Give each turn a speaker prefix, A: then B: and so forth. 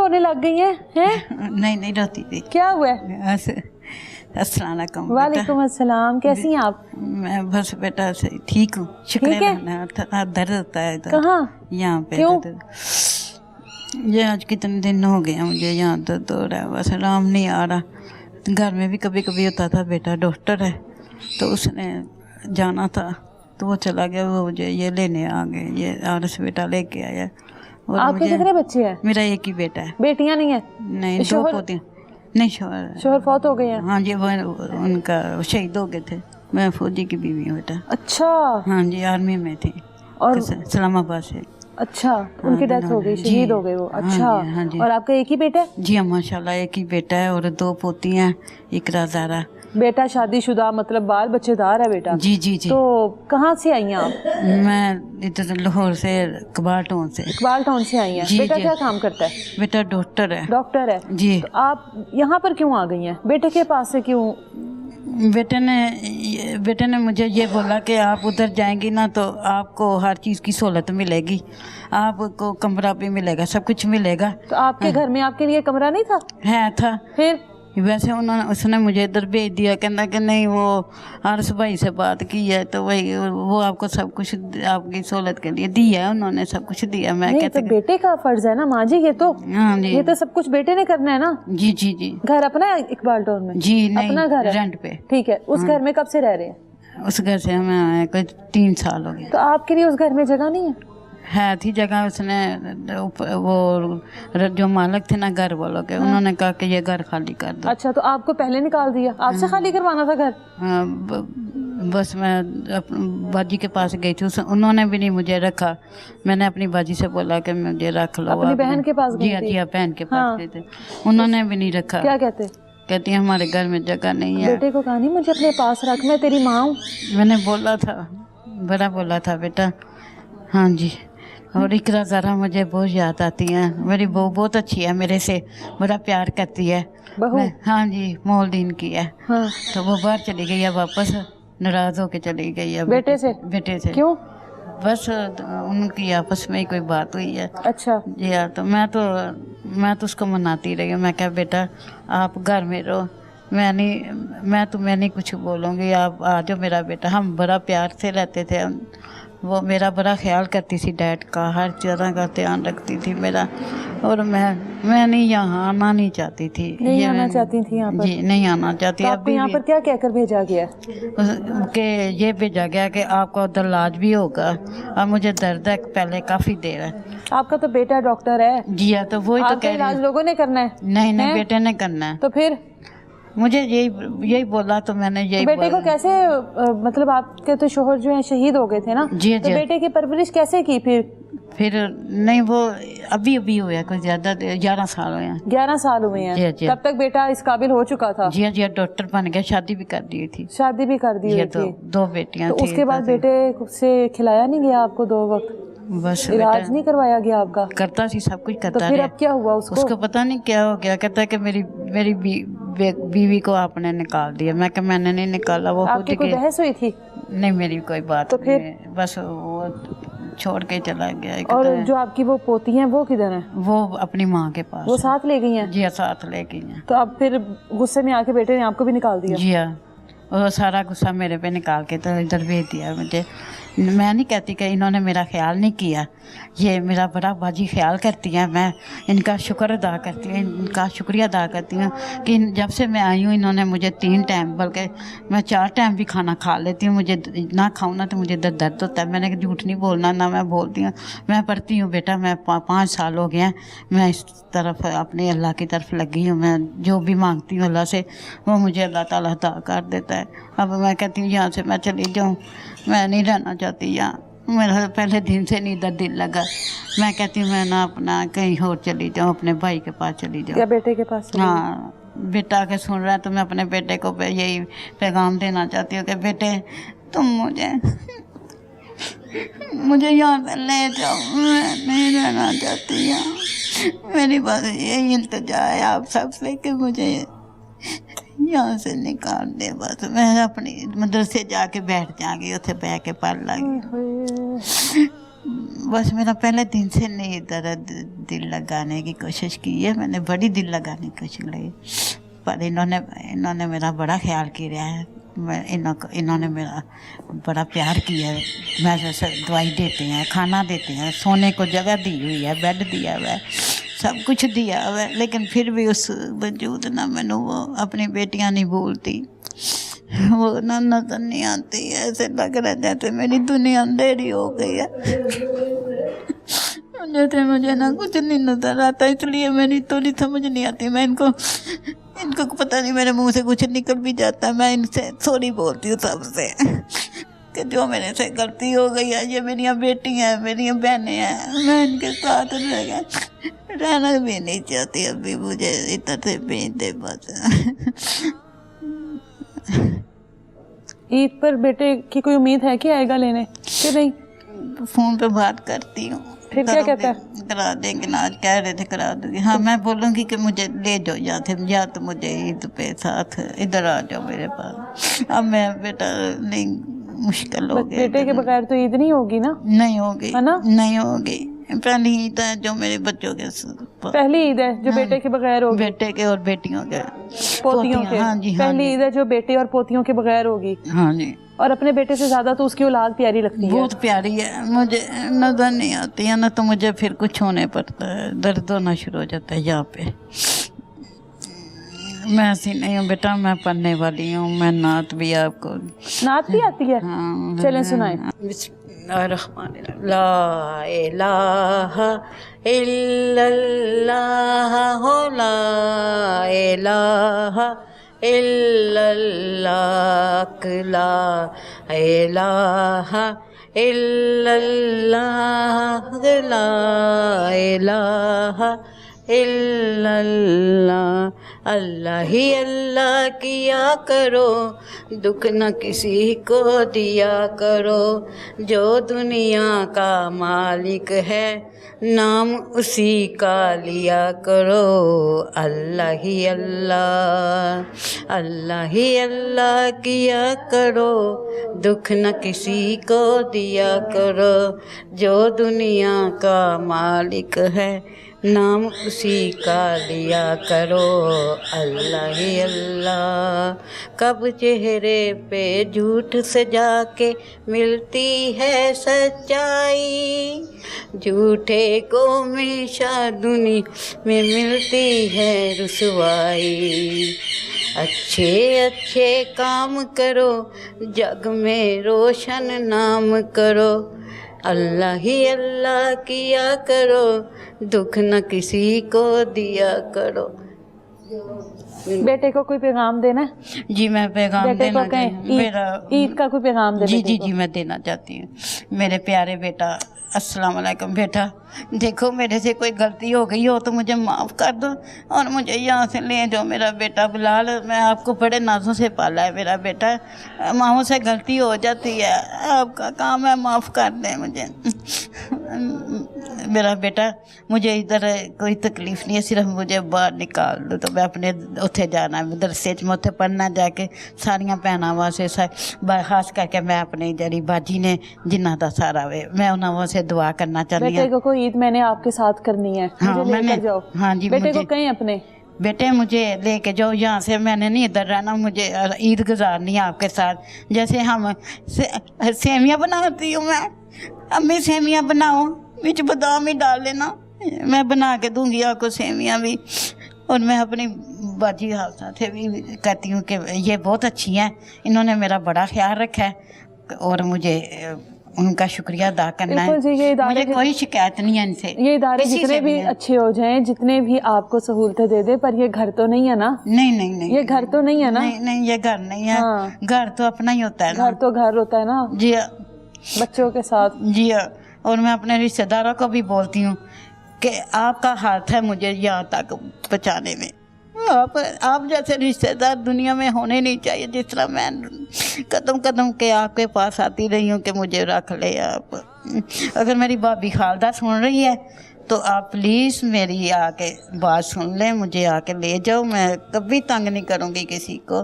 A: रोने लग गई हैं?
B: नहीं नहीं रोती थी।
A: क्या हुआ है?
B: अस्सलाम वालेकुम।
A: वालेकुम अस्सलाम, कैसी हैं आप?
B: मैं बस बेटा से ठीक हूँ, शुक्र है। दर्द होता है इधर।
A: कहाँ?
B: यहाँ पे
A: क्यों?
B: ये आज कितने दिन हो गए मुझे यहाँ दर्द हो रहा है, बस आराम नहीं आ रहा। घर में भी कभी कभी होता था। बेटा डॉक्टर है तो उसने जाना था तो वो चला गया, वो मुझे ये लेने आ गए, ये आरस बेटा लेके आया। और
A: आपके कितने बच्चे हैं?
B: मेरा एक ही बेटा है।
A: बेटियां नहीं है?
B: नहीं, दो पोतियां। नहीं,
A: शोहर फौत हो गए हैं?
B: हाँ जी, वो उनका शहीद हो गए थे। मैं फौजी की बीवी हूँ बेटा।
A: अच्छा।
B: हाँ जी, आर्मी में थी
A: और
B: इस्लामाबाद से।
A: अच्छा, उनकी डेथ हो गई, शहीद हो गए वो। अच्छा।
B: हाँ जी।
A: और आपका एक ही बेटा है?
B: जी हाँ, माशाल्लाह एक ही बेटा है और दो पोतियाँ, इकरा ज़ारा।
A: बेटा शादीशुदा, मतलब बाल बच्चेदार है बेटा?
B: जी जी जी।
A: तो कहाँ से आई हैं आप?
B: मैं इधर लाहौर से, कबाल टाउन से।
A: कबाल टाउन से आई हैं। बेटा क्या काम करता है?
B: बेटा डॉक्टर है।
A: डॉक्टर है
B: जी।
A: तो आप यहाँ पर क्यों आ गई हैं? बेटे के पास से क्यों?
B: बेटे ने मुझे ये बोला कि आप उधर जाएंगी ना तो आपको हर चीज़ की सहूलत मिलेगी, आपको कमरा भी मिलेगा, सब कुछ मिलेगा।
A: तो आपके घर में आपके लिए कमरा नहीं था?
B: है था।
A: फिर
B: वैसे उसने मुझे इधर भेज दिया, कहना कि नहीं वो आरस भाई से बात की है तो वही वो आपको सब कुछ आपकी सहूलत के लिए दिया है, उन्होंने सब कुछ दिया। मैं
A: नहीं,
B: कहते
A: तो बेटे का फर्ज है ना माँ जी, ये तो।
B: हाँ जी,
A: ये तो सब कुछ बेटे ने करना है ना।
B: जी जी जी।
A: घर अपना है इकबाल टाउन में?
B: जी नहीं,
A: अपना घर है,
B: रेंट पे।
A: ठीक है। उस घर में कब से रह रहे हैं?
B: उस घर से हमें आए कोई 3 साल हो गए।
A: तो आपके लिए उस घर में जगह नहीं है?
B: थी जगह, उसने वो जो मालिक थे ना घर वालों के, उन्होंने कहा कि ये घर खाली कर दो।
A: अच्छा, तो आपको पहले निकाल दिया? आपसे खाली करवाना था घर?
B: बस मैं बाजी के पास गई थी, उन्होंने भी नहीं मुझे रखा। मैंने अपनी बाजी से बोला कि मुझे रख लो।
A: अपनी बहन के पास गई थी?
B: जी हाँ, बहन के पास गए थे, उन्होंने भी नहीं रखा।
A: क्या कहते?
B: कहती है हमारे घर में जगह नहीं है।
A: बेटे को कहा नहीं मुझे अपने पास रख, मैं तेरी माँ हूँ?
B: मैंने बोला था, बड़ा बोला था बेटा। हाँ जी। और इकरा ज़रा मुझे बहुत याद आती है। मेरी बहू बहुत अच्छी है, मेरे से बड़ा प्यार करती है।
A: बहू?
B: हाँ जी, मोलदीन की है।
A: हाँ।
B: तो वो बाहर चली गई है, वापस नाराज़ होके चली गई है।
A: बेटे से?
B: बेटे से।
A: क्यों?
B: बस उनकी आपस में ही कोई बात हुई है।
A: अच्छा।
B: जी हाँ, तो मैं तो उसको मनाती रही हूँ। मैं क्या बेटा आप घर में रहो, मैं तुम्हें नहीं कुछ बोलूँगी, आप आ जाओ मेरा बेटा। हम बड़ा प्यार से रहते थे। वो मेरा बड़ा ख्याल करती थी, डैड का हर तरह का ध्यान रखती थी मेरा। और मैं नहीं यहाँ आना नहीं चाहती थी।
A: नहीं आना चाहती थी यहाँ पर?
B: जी नहीं आना चाहती।
A: तो आपको यहाँ पर क्या कहकर भेजा गया?
B: कि ये भेजा गया कि आपका उधर इलाज भी होगा। अब मुझे दर्द है पहले काफ़ी देर है।
A: आपका तो बेटा डॉक्टर है।
B: जी हाँ, तो वही तो कह रही
A: इलाज लोगों ने करना है?
B: नहीं, बेटे ने करना है।
A: तो फिर
B: मुझे यही बोला, तो मैंने यही
A: बेटे को कैसे मतलब आपके तो शोहर जो है शहीद हो गए थे ना?
B: जी
A: तो बेटे की परवरिश कैसे की
B: फिर नहीं, वो अभी हुआ है, कुछ ज़्यादा 11 साल हुए हैं।
A: 11 साल हुए हैं? तब तक बेटा इस काबिल हो चुका था?
B: जी जी, डॉक्टर बन गया, शादी भी कर दी थी।
A: शादी भी कर दी हुई थी?
B: 2 बेटियां
A: तो
B: थी।
A: उसके बाद बेटे से खिलाया नहीं गया आपको 2 वक्त?
B: बस
A: इलाज नहीं करवाया गया आपका?
B: करता सी, सब कुछ करता।
A: तो फिर अब क्या हुआ उसको
B: पता नहीं क्या हो गया। कहता है कि मेरी बीवी को आपने निकाल दिया। मैं कि मैंने नहीं निकाला, वो खुद
A: आपकी कोई बहस हुई थी?
B: नहीं, मेरी कोई बात
A: तो फिर
B: बस वो छोड़ के चला गया।
A: और जो आपकी वो पोती हैं वो किधर है?
B: वो अपनी माँ के पास।
A: वो साथ ले गई हैं?
B: जी हाँ, साथ ले गई हैं।
A: तो अब फिर गुस्से में आके बेटे ने आपको भी निकाल दिया?
B: जी हाँ, वो सारा गुस्सा मेरे पे निकाल के तो इधर भेज दिया मुझे। मैं नहीं कहती कि इन्होंने मेरा ख्याल नहीं किया, ये मेरा बड़ा बाजी ख्याल करती हैं। मैं इनका शुक्र अदा करती हूँ, इनका शुक्रिया अदा करती हूँ कि जब से मैं आई हूँ इन्होंने मुझे 3 टाइम, बल्कि मैं 4 टाइम भी खाना खा लेती हूँ। मुझे ना खाऊँ ना तो मुझे दर्द होता है। मैंने झूठ नहीं बोलना, ना मैं बोलती हूँ। मैं पढ़ती हूँ बेटा, मैं 5 साल हो गए हैं, मैं इस तरफ अपने अल्लाह की तरफ लगी हूँ। मैं जो भी मांगती हूँ अल्लाह से, वो मुझे अल्लाह ताला अता कर देता है। अब मैं कहती हूँ यहाँ से मैं चली जाऊँ, मैं नहीं रहना चाहती यहाँ। मेरा पहले दिन से नहीं इधर दिल लगा। मैं कहती हूँ मैं ना अपना कहीं और चली जाऊँ, अपने भाई के पास चली जाऊँ।
A: क्या बेटे के पास?
B: हाँ, बेटा के सुन रहा है तो मैं अपने बेटे को यही पैगाम देना चाहती हूँ कि बेटे तुम मुझे यहाँ से ले जाओ, मैं नहीं रहना चाहती यहाँ। मेरी बात यही इल्तिजा है आप सबसे कि मुझे यहाँ से निकाल दे। बस मैं अपनी मदरसे जाके बैठ जाऊंगी, उसे बह के पढ़ लागी। बस मेरा पहले दिन से नहीं इधर दिल लगाने की कोशिश की है, मैंने बड़ी दिल लगाने की कोशिश की, पर इन्होंने मेरा बड़ा ख्याल किया है। इन्होंने मेरा बड़ा प्यार किया है। मैं जैसे दवाई देते हैं, खाना देते हैं, सोने को जगह दी हुई है, बेड दिया हुआ है, सब कुछ दिया हुआ है, लेकिन फिर भी उस वजूद ना मैंने वो अपनी बेटियां नहीं भूलती, वो ना नजर नहीं आती है। ऐसे लग रहा जैसे मेरी दुनिया अंधेरी हो गई है, जैसे मुझे ना कुछ नहीं नजर आता, इसलिए मेरी थोड़ी समझ नहीं आती। मैं इनको पता नहीं मेरे मुंह से कुछ निकल भी जाता है, मैं इनसे सॉरी बोलती हूँ सबसे कि जो मेरे से गलती हो गई है। ये मेरी बेटी हैं, मेरी बहनें हैं, मैं इनके साथ रहना भी नहीं चाहती। अभी मुझे इधर से भेज दे बस।
A: ईद पर बेटे की कोई उम्मीद है कि आएगा लेने कि नहीं?
B: फ़ोन पे बात करती हूँ,
A: फिर क्या कहता है?
B: करा देंगे ना, आज कह रहे थे करा दूँगी। हाँ, मैं बोलूँगी कि मुझे ले जाओ यहाँ से, या तो मुझे ईद पे साथ इधर आ जाओ मेरे पास। अब मैं बेटा नहीं, मुश्किल हो गया।
A: बेटे के बगैर तो ईद नहीं होगी ना?
B: नहीं होगी,
A: है ना?
B: नहीं होगी। पहली ईद है जो मेरे बच्चों के
A: पहली ईद है जो बेटे के बगैर होगी,
B: बेटे के और बेटियों के,
A: पोतियों के।
B: हाँ जी, हाँ
A: पहली ईद है जो बेटे और पोतियों के बगैर होगी।
B: हाँ जी।
A: और अपने बेटे से ज्यादा तो उसकी औलाद प्यारी लगती है।
B: बहुत प्यारी है, मुझे नजर नहीं आती है ना, तो मुझे फिर कुछ होने पड़ता है, दर्द होना शुरू हो जाता है यहाँ पे। मैं ऐसी नहीं हूँ बेटा, मैं पढ़ने वाली हूँ, मैं नात भी आपको
A: नात भी आती है?
B: हाँ,
A: चलें सुनाएं।
B: ला इलाहा इल्लल्लाह हो, ला इलाहा इल्लल्लाह, ला इलाहा इल्लल्लाह, ला इलाहा इल्लल्लाह। अल्लाह ही अल्लाह किया करो, दुख न किसी को दिया करो, जो दुनिया का मालिक है नाम उसी का लिया करो। अल्लाह ही अल्लाह, अल्लाह ही अल्लाह किया करो, दुख न किसी को दिया करो, जो दुनिया का मालिक है नाम उसी का लिया करो। अल्लाह ही अल्लाह। कब चेहरे पे झूठ सजा के मिलती है सच्चाई, झूठे को हमेशा दुनिया में मिलती है रुसवाई। अच्छे अच्छे काम करो, जग में रोशन नाम करो, अल्लाह ही अल्लाह किया करो, दुख न किसी को दिया करो।
A: बेटे को कोई पैगाम देना है?
B: जी मैं पैगाम देना,
A: मेरा ईद का कोई पैगाम दे?
B: जी मैं देना चाहती हूँ। मेरे प्यारे बेटा, अस्सलाम वालेकुम बेटा, देखो मेरे से कोई गलती हो गई हो तो मुझे माफ़ कर दो और मुझे यहाँ से ले जाओ। मेरा बेटा बिलाल, मैं आपको बड़े नाजों से पाला है मेरा बेटा, माँओं से गलती हो जाती है, आपका काम है माफ़ कर दें मुझे। मेरा बेटा, मुझे इधर कोई तकलीफ़ नहीं है, सिर्फ मुझे बाहर निकाल दो तो मैं अपने उत्थे जाना है मदरसे च, मैं उत्थे पढ़ना जाके सारिया भैनों वास्ते, खास करके मैं अपनी जड़ी बाजी ने जिन्ना दा सारा वे, मैं उन्होंने वास्ते दुआ करना चाहती हूँ।
A: बेटे को ईद मैंने आपके साथ करनी है,
B: हाँ,
A: मुझे लेकर जाओ।
B: हाँ जी,
A: बेटे को कहीं अपने
B: बेटे मुझे लेके जाओ यहाँ से, मैंने नहीं इधर रहना, मुझे ईद गुजारनी है आपके साथ। जैसे हम सेमियाँ बनाती हूँ मैं, अम्मी सेमियाँ बनाओ, बीच बादाम ही डाल लेना, मैं बना के दूंगी आपको सेमियाँ भी। और मैं अपनी बाजी से भी कहती हूँ कि ये बहुत अच्छी हैं, इन्होंने मेरा बड़ा ख्याल रखा है और मुझे उनका शुक्रिया अदा करना है। मुझे कोई शिकायत नहीं है इनसे।
A: ये इदारे जितने भी अच्छे हो जाएं, जितने भी आपको सहूलतें दे दे, पर ये घर तो नहीं है ना?
B: नहीं,
A: ये घर तो नहीं है ना?
B: नहीं, ये घर नहीं है। हाँ। घर तो अपना ही होता है ना।
A: घर तो घर होता है ना
B: जी,
A: बच्चों के साथ।
B: जी। और मैं अपने रिश्तेदारों को भी बोलती हूँ कि आपका हाथ है मुझे यहाँ तक पहुँचाने में। आप जैसे रिश्तेदार दुनिया में होने नहीं चाहिए, जिस तरह मैं कदम कदम के आपके पास आती रही हूँ कि मुझे रख ले आप। अगर मेरी भाभी खालदा सुन रही है तो आप प्लीज़ मेरी आके बात सुन लें, मुझे आके ले जाओ, मैं कभी तंग नहीं करूँगी किसी को।